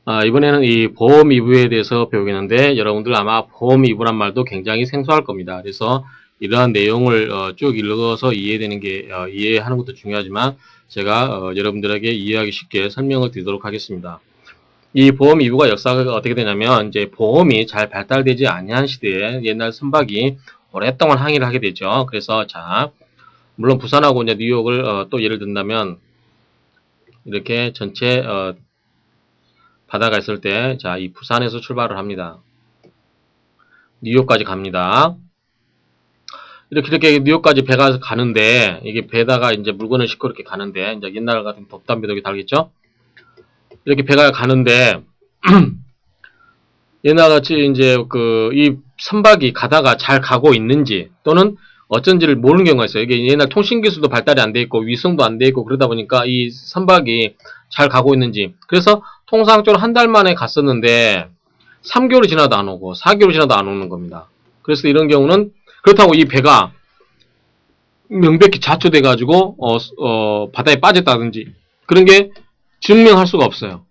이번에는 이 보험 위부에 대해서 배우겠는데 여러분들 아마 보험 위부란 말도 굉장히 생소할 겁니다. 그래서 이러한 내용을 쭉 읽어서 이해되는 게 이해하는 것도 중요하지만 제가 여러분들에게 이해하기 쉽게 설명을 드리도록 하겠습니다. 이 보험 위부가 역사가 어떻게 되냐면 이제 보험이 잘 발달되지 아니한 시대에 옛날 선박이 오랫동안 항해를 하게 되죠. 그래서 자 물론 부산하고 이제 뉴욕을 또 예를 든다면 이렇게 전체 바다가 있을 때, 자, 이 부산에서 출발을 합니다. 뉴욕까지 갑니다. 이렇게 뉴욕까지 배가 가는데, 이게 배다가 이제 물건을 싣고 이렇게 가는데, 이제 옛날 같은 돛담배독이 달겠죠? 이렇게 배가 가는데, 옛날같이 이제 이 선박이 가다가 잘 가고 있는지, 또는 어쩐지를 모르는 경우가 있어요. 이게 옛날 통신기술도 발달이 안 돼 있고, 위성도 안 돼 있고, 그러다 보니까 이 선박이 잘 가고 있는지. 그래서 통상적으로 한 달 만에 갔었는데 3개월이 지나도 안 오고 4개월이 지나도 안 오는 겁니다. 그래서 이런 경우는 그렇다고 이 배가 명백히 자초돼 가지고 바다에 빠졌다든지 그런 게 증명할 수가 없어요.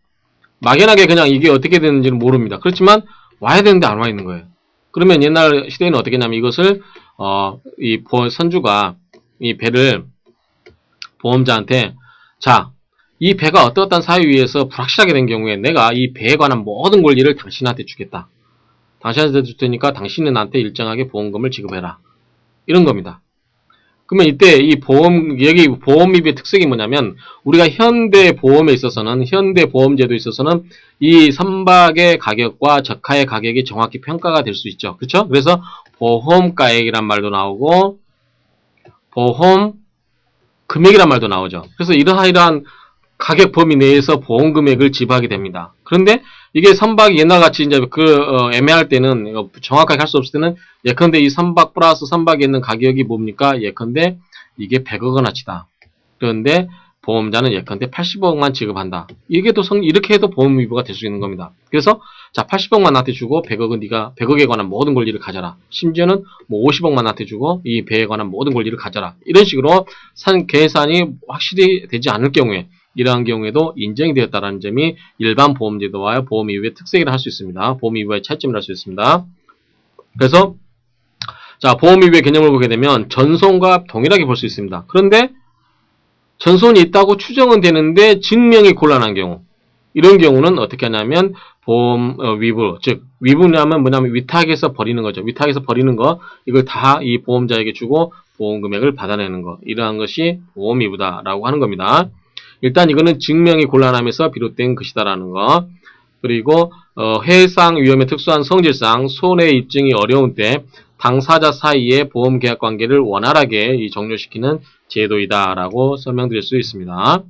막연하게 그냥 이게 어떻게 되는지는 모릅니다. 그렇지만 와야 되는데 안 와 있는 거예요. 그러면 옛날 시대에는 어떻게 했냐면 이것을 이 선주가 이 배를 보험자한테 자, 이 배가 어떠한 사유에 의해서 불확실하게 된 경우에 내가 이 배에 관한 모든 권리를 당신한테 주겠다. 당신한테 줄 테니까 당신은 나한테 일정하게 보험금을 지급해라. 이런 겁니다. 그러면 이때 이 여기 보험입의 특색이 뭐냐면 우리가 현대 보험에 있어서는 현대 보험제도에 있어서는 이 선박의 가격과 적하의 가격이 정확히 평가가 될 수 있죠. 그렇죠? 그래서 보험가액이란 말도 나오고 보험 금액이란 말도 나오죠. 그래서 이러한 가격 범위 내에서 보험 금액을 지불하게 됩니다. 그런데 이게 선박이 옛날같이 이제 애매할 때는 정확하게 할 수 없을 때는 예컨대 이 선박 플러스 선박에 있는 가격이 뭡니까? 예컨대 이게 100억 원어치다. 그런데 보험자는 예컨대 80억만 지급한다. 이게 또 이렇게 해도 보험 위부가 될 수 있는 겁니다. 그래서 자 80억만 나한테 주고 100억은 네가 100억에 관한 모든 권리를 가져라. 심지어는 뭐 50억만 나한테 주고 이 배에 관한 모든 권리를 가져라. 이런 식으로 계산이 확실히 되지 않을 경우에 이러한 경우에도 인정이 되었다는 점이 일반 보험제도와 보험위부의 특색이라 할 수 있습니다. 보험위부의 차이점이라 할 수 있습니다. 그래서 자 보험위부의 개념을 보게 되면 전손과 동일하게 볼 수 있습니다. 그런데 전손이 있다고 추정은 되는데 증명이 곤란한 경우 이런 경우는 어떻게 하냐면 보험 위부 즉 위부냐면 뭐냐면 위탁에서 버리는 거죠. 위탁에서 버리는 거 이걸 다 이 보험자에게 주고 보험 금액을 받아내는 거 이러한 것이 보험 위부다라고 하는 겁니다. 일단 이거는 증명이 곤란하면서 비롯된 것이다라는 거. 그리고 해상 위험의 특수한 성질상 손해 입증이 어려운 때 당사자 사이의 보험 계약 관계를 원활하게 종료시키는 제도이다라고 설명드릴 수 있습니다.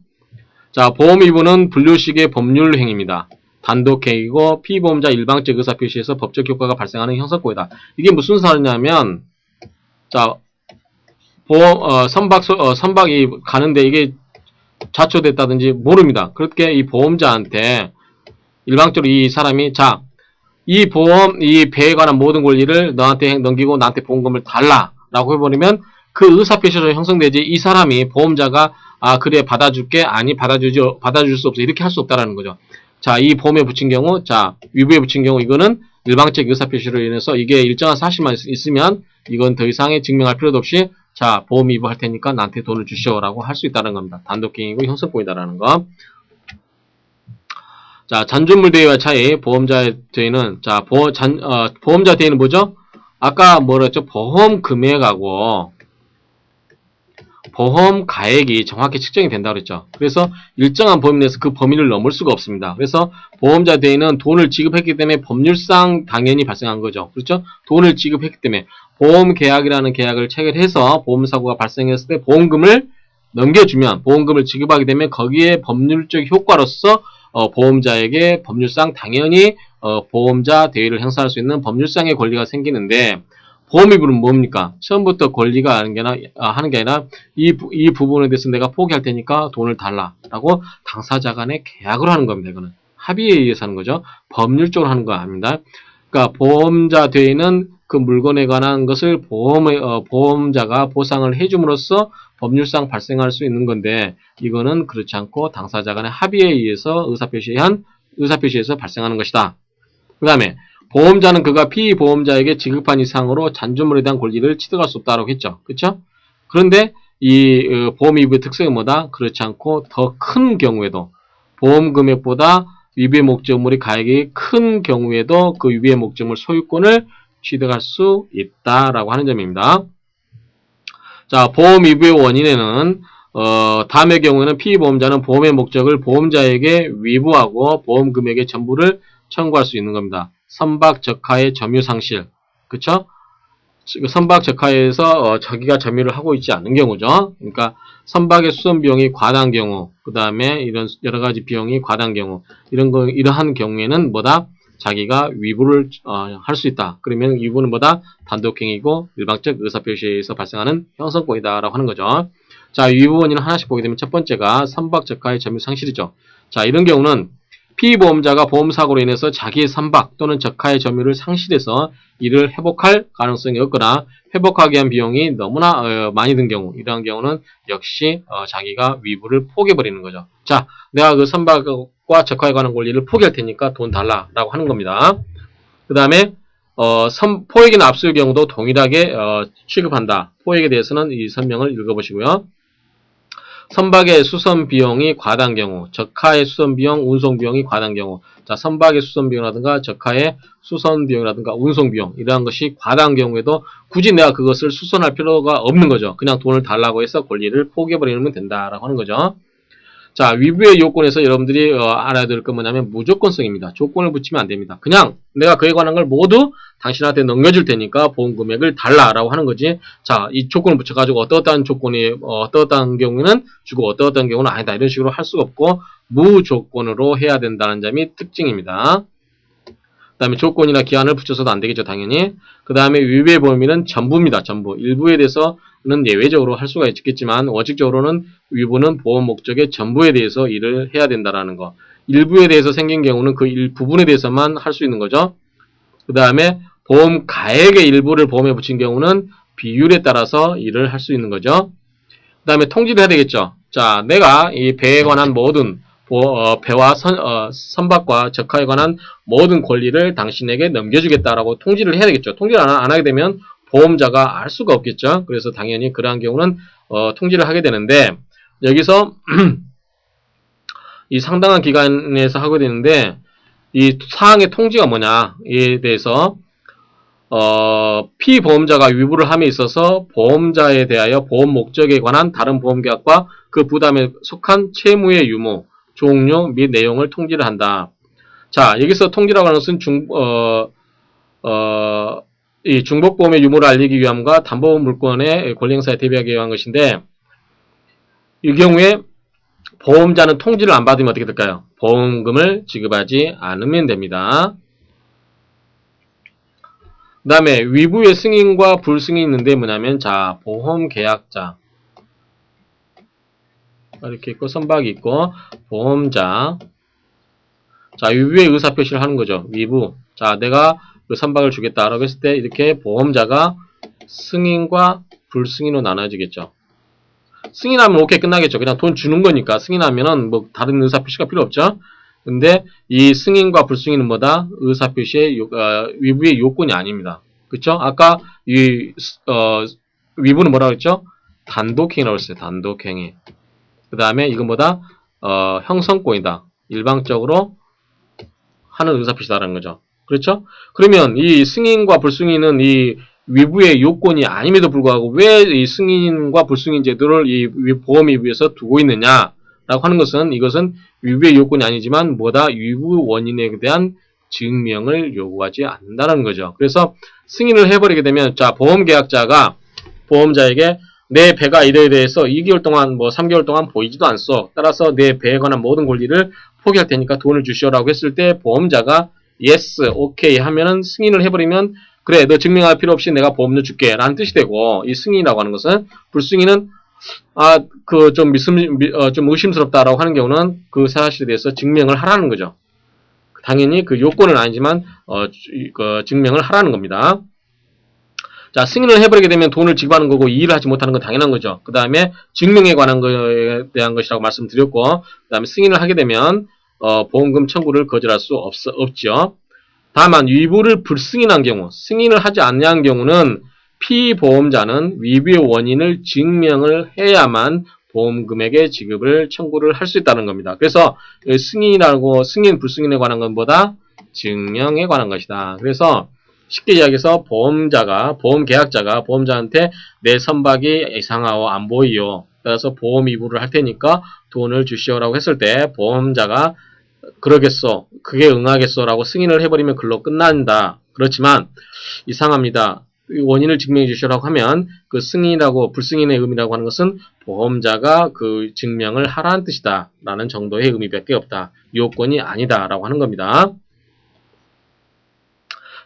자, 보험 위부는 분류식의 법률 행위입니다. 단독 행위고 피보험자 일방적 의사 표시에서 법적 효과가 발생하는 형사고이다. 이게 무슨 사례냐면 자, 선박이 가는데 이게 자초됐다든지 모릅니다. 그렇게 이 보험자한테 일방적으로 이 사람이 자, 이 배에 관한 모든 권리를 너한테 넘기고 나한테 보험금을 달라라고 해버리면 그 의사표시로 형성되지 이 사람이 보험자가 그래 받아줄게 아니 받아줄 수 없어 이렇게 할 수 없다라는 거죠. 자, 이 보험에 붙인 경우 자 위부에 붙인 경우 이거는 일방적 의사표시로 인해서 이게 일정한 사실만 있으면 이건 더 이상의 증명할 필요도 없이 자, 보험 위부할 테니까 나한테 돈을 주시오라고 할 수 있다는 겁니다. 단독행위고 형성권이다라는 거. 자, 잔존물 대위와 차이, 보험자 대위는, 자, 보험자 대위는 뭐죠? 아까 뭐라 했죠? 보험 금액하고, 보험 가액이 정확히 측정이 된다고 그랬죠. 그래서 일정한 범위 내에서 그 범위를 넘을 수가 없습니다. 그래서 보험자 대위는 돈을 지급했기 때문에 법률상 당연히 발생한 거죠. 그렇죠? 돈을 지급했기 때문에 보험 계약이라는 계약을 체결해서 보험사고가 발생했을 때 보험금을 넘겨주면 보험금을 지급하게 되면 거기에 법률적 효과로서 보험자에게 법률상 당연히 보험자 대위를 행사할 수 있는 법률상의 권리가 생기는데 보험위부는 뭡니까? 처음부터 권리가 하는 게 아니라 이 부분에 대해서 내가 포기할 테니까 돈을 달라라고 당사자 간의 계약으로 하는 겁니다. 이거는 합의에 의해서 하는 거죠. 법률적으로 하는 거 아닙니다. 그러니까 보험자 대위는 그 물건에 관한 것을 보험자가 보상을 해줌으로써 법률상 발생할 수 있는 건데 이거는 그렇지 않고 당사자 간의 합의에 의해서 의사표시한 의사표시에서 발생하는 것이다. 그 다음에 보험자는 그가 피보험자에게 지급한 이상으로 잔존물에 대한 권리를 취득할 수 없다라고 했죠. 그렇죠? 그런데 이 보험 위부의 특성은 뭐다? 그렇지 않고 더 큰 경우에도 보험 금액보다 위부의 목적물이 가액이 큰 경우에도 그 위부의 목적물 소유권을 취득할 수 있다라고 하는 점입니다. 자, 보험 위부의 원인에는 다음의 경우에는 피보험자는 보험의 목적을 보험자에게 위부하고 보험 금액의 전부를 청구할 수 있는 겁니다. 선박적하의 점유상실, 그쵸? 선박적하에서 자기가 점유를 하고 있지 않은 경우죠. 그러니까 선박의 수선 비용이 과다한 경우, 그 다음에 이런 여러 가지 비용이 과다한 경우, 이러한 경우에는 뭐다? 자기가 위부를 할 수 있다. 그러면 위부는 뭐다? 단독행위고 일방적 의사표시에 의해서 발생하는 형성권이다라고 하는 거죠. 자, 위부 원인을 하나씩 보게 되면 첫 번째가 선박적하의 점유 상실이죠. 자, 이런 경우는 피보험자가 보험사고로 인해서 자기의 선박 또는 적하의 점유를 상실해서 이를 회복할 가능성이 없거나 회복하기 위한 비용이 너무나 많이 든 경우, 이러한 경우는 역시 자기가 위부를 포기해버리는 거죠. 자, 내가 그 선박과 적하에 관한 권리를 포기할 테니까 돈 달라라고 하는 겁니다. 그 다음에 포획이나 압수의 경우도 동일하게 취급한다. 포획에 대해서는 이 설명을 읽어보시고요. 선박의 수선 비용이 과다한 경우, 적하의 수선 비용, 운송 비용이 과다한 경우, 자, 선박의 수선 비용이라든가 적하의 수선 비용이라든가 운송 비용, 이러한 것이 과다한 경우에도 굳이 내가 그것을 수선할 필요가 없는 거죠. 그냥 돈을 달라고 해서 권리를 포기해버리면 된다라고 하는 거죠. 자, 위부의 요건에서 여러분들이 알아야 될 건 뭐냐면 무조건성입니다. 조건을 붙이면 안 됩니다. 그냥 내가 그에 관한 걸 모두 당신한테 넘겨줄 테니까 보험 금액을 달라라고 하는 거지. 자, 이 조건을 붙여가지고 어떠한 조건이 어떠한 경우에는 주고 어떠한 경우는 아니다 이런 식으로 할 수가 없고 무조건으로 해야 된다는 점이 특징입니다. 그 다음에 조건이나 기한을 붙여서도 안 되겠죠, 당연히. 그 다음에 위부의 범위는 전부입니다, 전부. 일부에 대해서는 예외적으로 할 수가 있겠지만, 원칙적으로는 위부는 보험 목적의 전부에 대해서 일을 해야 된다라는 거. 일부에 대해서 생긴 경우는 그 일부분에 대해서만 할 수 있는 거죠. 그 다음에 보험 가액의 일부를 보험에 붙인 경우는 비율에 따라서 일을 할 수 있는 거죠. 그 다음에 통지를 해야 되겠죠. 자, 내가 이 배에 관한 모든 배와 선박과 적하에 관한 모든 권리를 당신에게 넘겨주겠다라고 통지를 해야 되겠죠. 통지를 안 하게 되면 보험자가 알 수가 없겠죠. 그래서 당연히 그러한 경우는 통지를 하게 되는데 여기서 이 상당한 기간에서 하게 되는데 이 사항의 통지가 뭐냐에 대해서 피보험자가 위부를 함에 있어서 보험자에 대하여 보험 목적에 관한 다른 보험계약과 그 부담에 속한 채무의 유무, 종류 및 내용을 통지를 한다. 자, 여기서 통지라고 하는 것은 이 중복보험의 유무를 알리기 위함과 담보물권의 권리행사에 대비하기 위한 것인데 이 경우에 보험자는 통지를 안 받으면 어떻게 될까요? 보험금을 지급하지 않으면 됩니다. 그 다음에 위부의 승인과 불승인이 있는데 뭐냐면 자, 보험계약자 이렇게 있고 선박이 있고 보험자 자, 위부의 의사표시를 하는 거죠. 위부. 자, 내가 그 선박을 주겠다라고 했을 때 이렇게 보험자가 승인과 불승인으로 나눠지겠죠. 승인하면 오케이 끝나겠죠. 그냥 돈 주는 거니까 승인하면은 뭐 다른 의사표시가 필요 없죠. 근데 이 승인과 불승인은 뭐다? 의사표시의 위부의 요건이 아닙니다. 그쵸? 아까 이 위부는 뭐라고 했죠? 단독행위라고 했어요. 단독행위. 그 다음에 이건 뭐다? 형성권이다. 일방적으로 하는 의사표시다라는 거죠. 그렇죠? 그러면 이 승인과 불승인은 이 위부의 요건이 아님에도 불구하고 왜 이 승인과 불승인 제도를 이 보험 위부에서 두고 있느냐라고 하는 것은 이것은 위부의 요건이 아니지만 뭐다? 위부 원인에 대한 증명을 요구하지 않는다는 거죠. 그래서 승인을 해버리게 되면 자, 보험계약자가 보험자에게 내 배가 이래에 대해서 2개월 동안 뭐 3개월 동안 보이지도 않소. 따라서 내 배에 관한 모든 권리를 포기할 테니까 돈을 주시오라고 했을 때 보험자가 yes, 오케이 하면은 승인을 해버리면 그래, 너 증명할 필요 없이 내가 보험료 줄게 라는 뜻이 되고 이 승인이라고 하는 것은 불승인은 좀 의심스럽다라고 하는 경우는 그 사실에 대해서 증명을 하라는 거죠. 당연히 그 요건은 아니지만 증명을 하라는 겁니다. 자, 승인을 해버리게 되면 돈을 지급하는 거고 이의를 하지 못하는 건 당연한 거죠. 그 다음에 증명에 관한 거에 대한 것이라고 말씀드렸고 그 다음에 승인을 하게 되면 보험금 청구를 거절할 수 없죠. 다만 위부를 불승인한 경우, 승인을 하지 않는 경우는 피보험자는 위부의 원인을 증명을 해야만 보험금액의 지급을 청구를 할 수 있다는 겁니다. 그래서 승인, 불승인에 관한 것보다 증명에 관한 것이다. 그래서 쉽게 이야기해서 보험계약자가 보험자한테 내 선박이 이상하고 안 보이요. 따라서 보험 위부를 할 테니까 돈을 주시오라고 했을 때 보험자가 그러겠어, 그게 응하겠어 라고 승인을 해버리면 글로 끝난다. 그렇지만 이상합니다. 원인을 증명해 주시라고 하면 그 승인이라고 불승인의 의미라고 하는 것은 보험자가 그 증명을 하라는 뜻이다 라는 정도의 의미밖에 없다. 요건이 아니다 라고 하는 겁니다.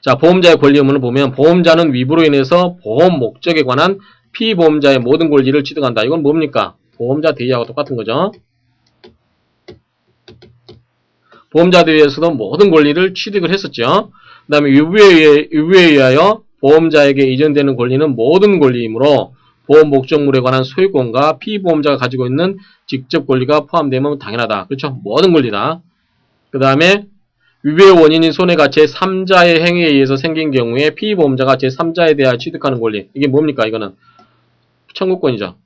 자, 보험자의 권리 의무를 보면 보험자는 위부로 인해서 보험 목적에 관한 피보험자의 모든 권리를 취득한다. 이건 뭡니까? 보험자 대의하고 똑같은 거죠. 보험자 대의에서도 모든 권리를 취득을 했었죠. 그 다음에 위부에 의하여 보험자에게 이전되는 권리는 모든 권리이므로 보험 목적물에 관한 소유권과 피보험자가 가지고 있는 직접 권리가 포함되면 당연하다. 그렇죠? 모든 권리다. 그 다음에 위부의 원인인 손해가 제3자의 행위에 의해서 생긴 경우에 피보험자가 제3자에 대하여 취득하는 권리. 이게 뭡니까? 이거는 청구권이죠.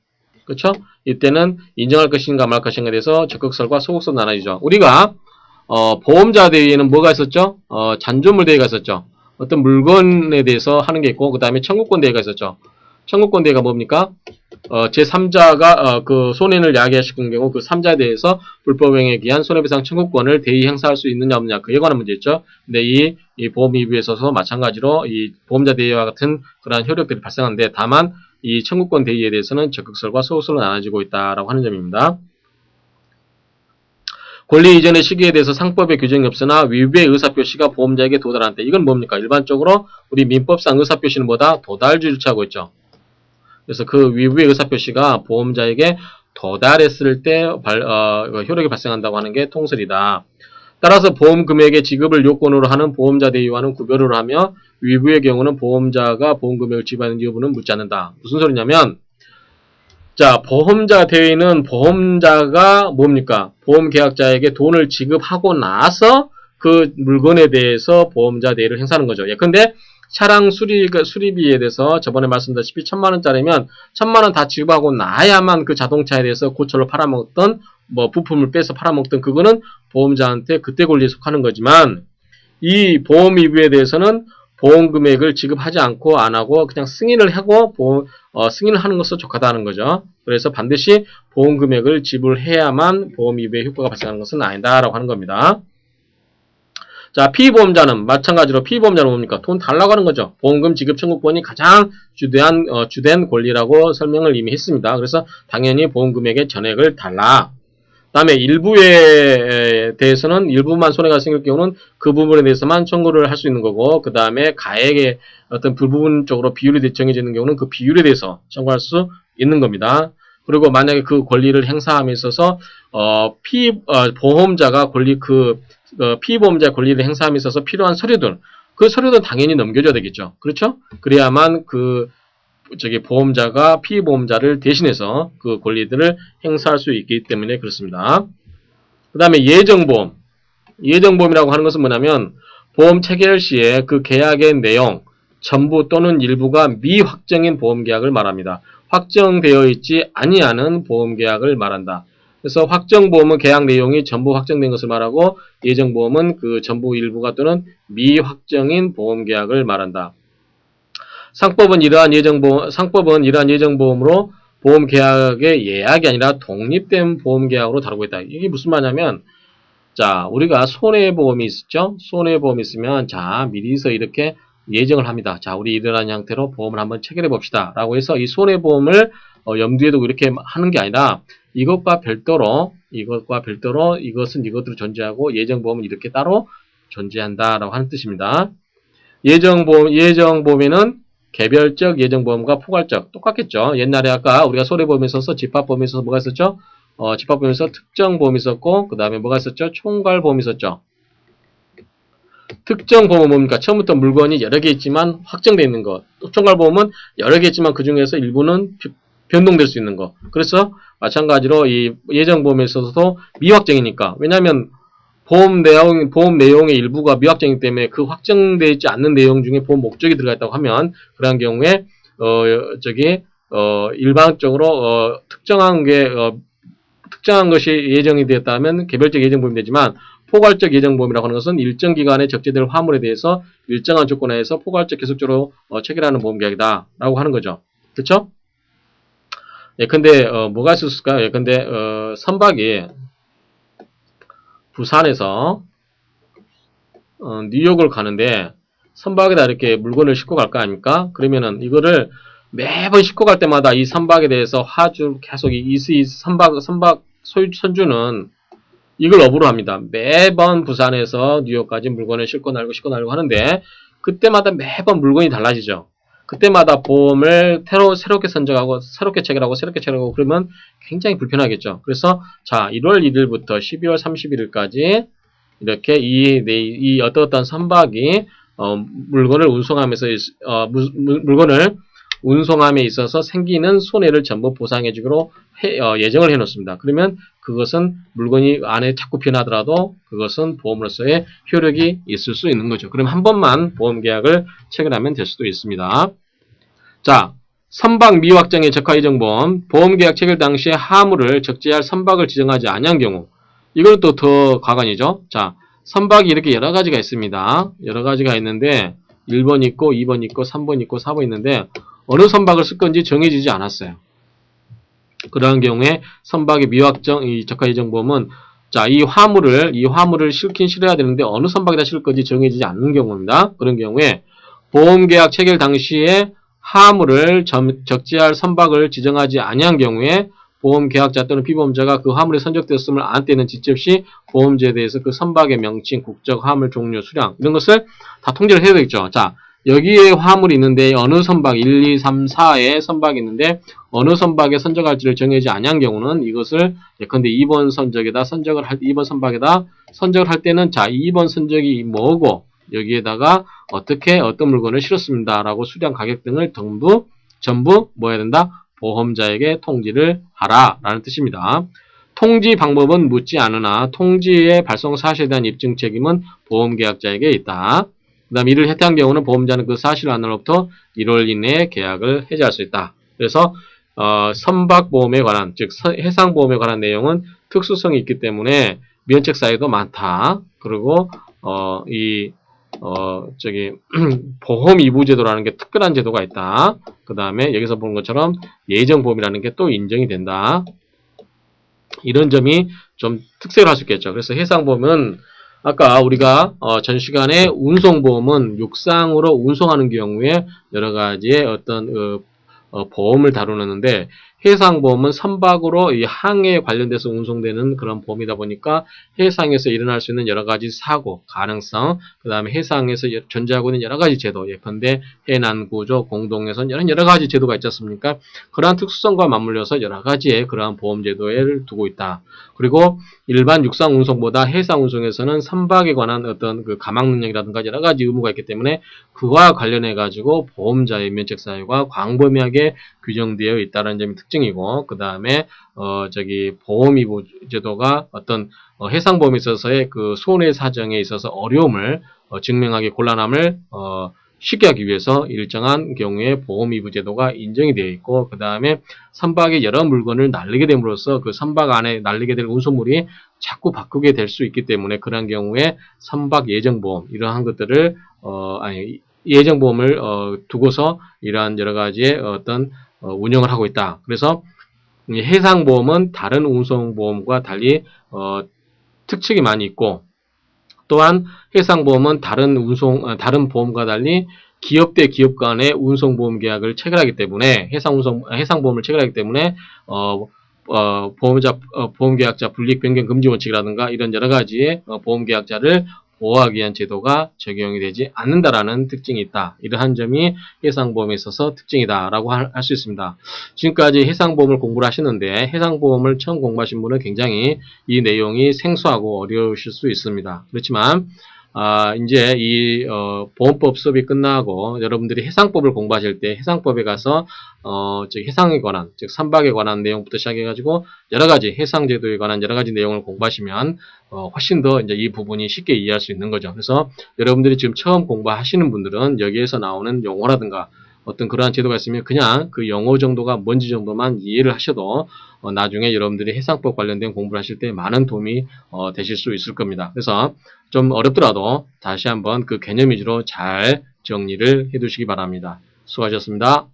그렇죠? 이때는 인정할 것인가 말 것인가에 대해서 적극설과 소극설 나눠지죠. 우리가 보험자 대위에는 뭐가 있었죠? 잔존물 대위가 있었죠. 어떤 물건에 대해서 하는 게 있고, 그 다음에 청구권 대위가 있었죠. 청구권 대위가 뭡니까? 제3자가 그 손해를 야기하시는 경우 그 3자에 대해서 불법행위에 기한 손해배상 청구권을 대의 행사할 수 있느냐 없느냐, 그에 관한 문제였죠. 근데 이 보험 위부에 있어서 마찬가지로 이 보험자 대위와 같은 그러한 효력들이 발생하는데, 다만 이 청구권 대위에 대해서는 적극설과 소극설로 나눠지고 있다라고 하는 점입니다. 권리 이전의 시기에 대해서 상법의 규정이 없으나 위부의 의사표시가 보험자에게 도달한 때, 이건 뭡니까? 일반적으로 우리 민법상 의사표시는 뭐다? 도달주의를 취하고 있죠. 그래서 그 위부의 의사표시가 보험자에게 도달했을 때 효력이 발생한다고 하는 게 통설이다. 따라서 보험금액의 지급을 요건으로 하는 보험자 대위와는 구별을 하며 위부의 경우는 보험자가 보험금액을 지급하는 여부는 묻지 않는다. 무슨 소리냐면, 자, 보험자 대위는 보험자가 뭡니까? 보험계약자에게 돈을 지급하고 나서 그 물건에 대해서 보험자 대위를 행사하는 거죠. 예컨대 차량 수리비에 대해서 저번에 말씀드렸다시피 1000만원짜리면 1000만원 다 지급하고 나야만 그 자동차에 대해서 고철로 팔아먹던 부품을 빼서 팔아먹던 그거는 보험자한테 그때 권리에 속하는 거지만, 이 보험 위부에 대해서는 보험 금액을 지급하지 않고 안 하고 그냥 승인을 하고 승인을 하는 것으로 족하다는 거죠. 그래서 반드시 보험 금액을 지불해야만 보험 위부의 효과가 발생하는 것은 아니다라고 하는 겁니다. 자, 피보험자는 마찬가지로 피보험자는 뭡니까? 돈 달라고 하는 거죠. 보험금 지급 청구권이 가장 주된 권리라고 설명을 이미 했습니다. 그래서 당연히 보험금액의 전액을 달라. 다음에 일부에 대해서는 일부만 손해가 생길 경우는 그 부분에 대해서만 청구를 할 수 있는 거고, 그 다음에 가액의 어떤 부분적으로 비율이 정해지는 경우는 그 비율에 대해서 청구할 수 있는 겁니다. 그리고 만약에 그 권리를 행사함에 있어서 보험자가 피보험자의 권리를 행사함에 있어서 필요한 서류들, 그 서류는 당연히 넘겨줘야 되겠죠. 그렇죠? 그래야만 보험자가 피보험자를 대신해서 그 권리들을 행사할 수 있기 때문에 그렇습니다. 그 다음에 예정보험. 예정보험이라고 하는 것은 뭐냐면, 보험 체결 시에 그 계약의 내용, 전부 또는 일부가 미확정인 보험계약을 말합니다. 확정되어 있지 아니하는 보험계약을 말한다. 그래서 확정보험은 계약 내용이 전부 확정된 것을 말하고, 예정보험은 그 전부 일부가 또는 미확정인 보험계약을 말한다. 상법은 이러한 예정보험으로 보험계약의 예약이 아니라 독립된 보험계약으로 다루고 있다. 이게 무슨 말이냐면, 자, 우리가 손해보험이 있었죠? 손해보험이 있으면, 자, 미리서 이렇게 예정을 합니다. 자, 우리 이러한 형태로 보험을 한번 체결해 봅시다. 라고 해서 이 손해보험을 염두에 두고 이렇게 하는 게 아니라, 이것과 별도로 이것은 이것으로 존재하고 예정보험은 이렇게 따로 존재한다. 라고 하는 뜻입니다. 예정보험에는 개별적 예정보험과 포괄적 똑같겠죠. 옛날에 아까 우리가 손해보험에 있어서 집합보험에 있어서 뭐가 있었죠? 집합보험에서 특정보험이 있었고, 그 다음에 뭐가 있었죠? 총괄보험이 있었죠. 특정보험은 뭡니까? 처음부터 물건이 여러 개 있지만 확정되어 있는 것. 총괄보험은 여러 개 있지만 그 중에서 일부는 변동될 수 있는 것. 그래서 마찬가지로 이 예정보험에 있어서도 미확정이니까, 왜냐하면 보험 내용의 일부가 미확정이기 때문에 그 확정되지 않는 내용 중에 보험 목적이 들어가 있다고 하면, 그러한 경우에, 일반적으로, 특정한 것이 예정이 되었다면 개별적 예정보험이 되지만, 포괄적 예정보험이라고 하는 것은 일정 기간에 적재될 화물에 대해서 일정한 조건하에서 포괄적 계속적으로 체결하는 보험계약이다 라고 하는 거죠. 그렇죠? 예컨대 뭐가 있었을까요? 예컨대 선박이 부산에서 뉴욕을 가는데 선박에다 이렇게 물건을 싣고 갈 거 아닙니까? 그러면은 이거를 매번 싣고 갈 때마다 이 선박에 대해서 계속 이 선박 선주는 이걸 업으로 합니다. 매번 부산에서 뉴욕까지 물건을 싣고 날고 하는데 그때마다 매번 물건이 달라지죠. 그때마다 보험을 새롭게 선정하고 새롭게 체결하고 그러면 굉장히 불편하겠죠. 그래서 자 1월 1일부터 12월 31일까지 이렇게 이 어떤 선박이 물건을 운송함에 있어서 생기는 손해를 전부 보상해주기로 예정을 해놓습니다. 그러면 그것은 물건이 안에 자꾸 변하더라도 그것은 보험으로서의 효력이 있을 수 있는 거죠. 그럼 한 번만 보험계약을 체결하면 될 수도 있습니다. 자, 선박 미확정의 적하예정보험, 보험계약 체결 당시에 하물을 적재할 선박을 지정하지 아니한 경우, 이건 또 더 가관이죠. 자, 선박이 이렇게 여러 가지가 있습니다. 여러 가지가 있는데 1번 있고 2번 있고 3번 있고 4번 있는데 어느 선박을 쓸 건지 정해지지 않았어요. 그러한 경우에 선박의 미확정 이 적하예정보험은 자, 이 화물을 실긴 실어야 되는데 어느 선박에다 실 건지 정해지지 않는 경우입니다. 그런 경우에 보험계약 체결 당시에 화물을 적재할 선박을 지정하지 아니한 경우에 보험계약자 또는 피보험자가 그 화물에 선적되었음을 안 때는 지체 보험제에 대해서 그 선박의 명칭, 국적, 화물 종류, 수량 이런 것을 다 통제를 해야 되겠죠. 자, 여기에 화물이 있는데 어느 선박 1, 2, 3, 4에 선박이 있는데 어느 선박에 선적할지를 정하지 아니한 경우는 이것을 예컨대 2번 선박에다 선적을 할 때는 자 2번 선적이 뭐고 여기에다가 어떤 물건을 실었습니다. 라고 수량 가격 등을 전부 뭐 해야 된다? 보험자에게 통지를 하라 라는 뜻입니다. 통지 방법은 묻지 않으나 통지의 발송 사실에 대한 입증 책임은 보험계약자에게 있다. 그 다음 이를 해태한 경우는 보험자는 그 사실 안으로부터 1월 이내에 계약을 해지할 수 있다. 그래서 선박보험에 관한 즉 해상보험에 관한 내용은 특수성이 있기 때문에 면책 사유도 많다. 그리고 보험 이부제도라는 게 특별한 제도가 있다. 그 다음에 여기서 보는 것처럼 예정보험이라는 게 또 인정이 된다. 이런 점이 좀 특색을 할 수 있겠죠. 그래서 해상보험은 아까 우리가 전 시간에 운송보험은 육상으로 운송하는 경우에 여러 가지의 어떤 보험을 다루는데 해상보험은 선박으로 이 항해에 관련돼서 운송되는 그런 보험이다 보니까 해상에서 일어날 수 있는 여러 가지 사고, 가능성, 그 다음에 해상에서 존재하고 있는 여러 가지 제도, 예컨대 해난구조, 공동해선 여러 가지 제도가 있지 않습니까? 그러한 특수성과 맞물려서 여러 가지의 그러한 보험 제도를 두고 있다. 그리고 일반 육상 운송보다 해상 운송에서는 선박에 관한 어떤 그 가망 능력이라든가 여러 가지 의무가 있기 때문에 그와 관련해 가지고 보험자의 면책 사유가 광범위하게 규정되어 있다는 점이 특징이고, 그 다음에 보험 이부 제도가 어떤 해상보험에 있어서의 그 손해 사정에 있어서 어려움을 증명하기 곤란함을 쉽게 하기 위해서 일정한 경우에 보험 이부 제도가 인정이 되어 있고, 그 다음에 선박에 여러 물건을 날리게 됨으로써 그 선박 안에 날리게 될 운송물이 자꾸 바꾸게 될 수 있기 때문에 그런 경우에 선박 예정보험 이러한 것들을 예정보험을 두고서 이러한 여러 가지의 어떤 운영을 하고 있다. 그래서 해상보험은 다른 운송보험과 달리 특징이 많이 있고, 또한 해상보험은 다른 보험과 달리 기업 대 기업 간의 운송보험 계약을 체결하기 때문에 해상보험을 체결하기 때문에 보험계약자 불이익 변경 금지 원칙이라든가 이런 여러 가지의 보험계약자를 보호하기 위한 제도가 적용이 되지 않는다라는 특징이 있다. 이러한 점이 해상보험에 있어서 특징이다라고 할 수 있습니다. 지금까지 해상보험을 공부를 하시는데 해상보험을 처음 공부하신 분은 굉장히 이 내용이 생소하고 어려우실 수 있습니다. 그렇지만 이제 이 보험법 수업이 끝나고 여러분들이 해상법을 공부하실 때 해상법에 가서 즉 해상에 관한, 즉 선박에 관한 내용부터 시작해가지고 여러 가지 해상 제도에 관한 여러 가지 내용을 공부하시면 훨씬 더 이제 이 부분이 쉽게 이해할 수 있는 거죠. 그래서 여러분들이 지금 처음 공부하시는 분들은 여기에서 나오는 용어라든가 어떤 그러한 제도가 있으면 그냥 그 용어 정도가 뭔지 정도만 이해를 하셔도 나중에 여러분들이 해상법 관련된 공부를 하실 때 많은 도움이 되실 수 있을 겁니다. 그래서 좀 어렵더라도 다시 한번 그 개념 위주로 잘 정리를 해 두시기 바랍니다. 수고하셨습니다.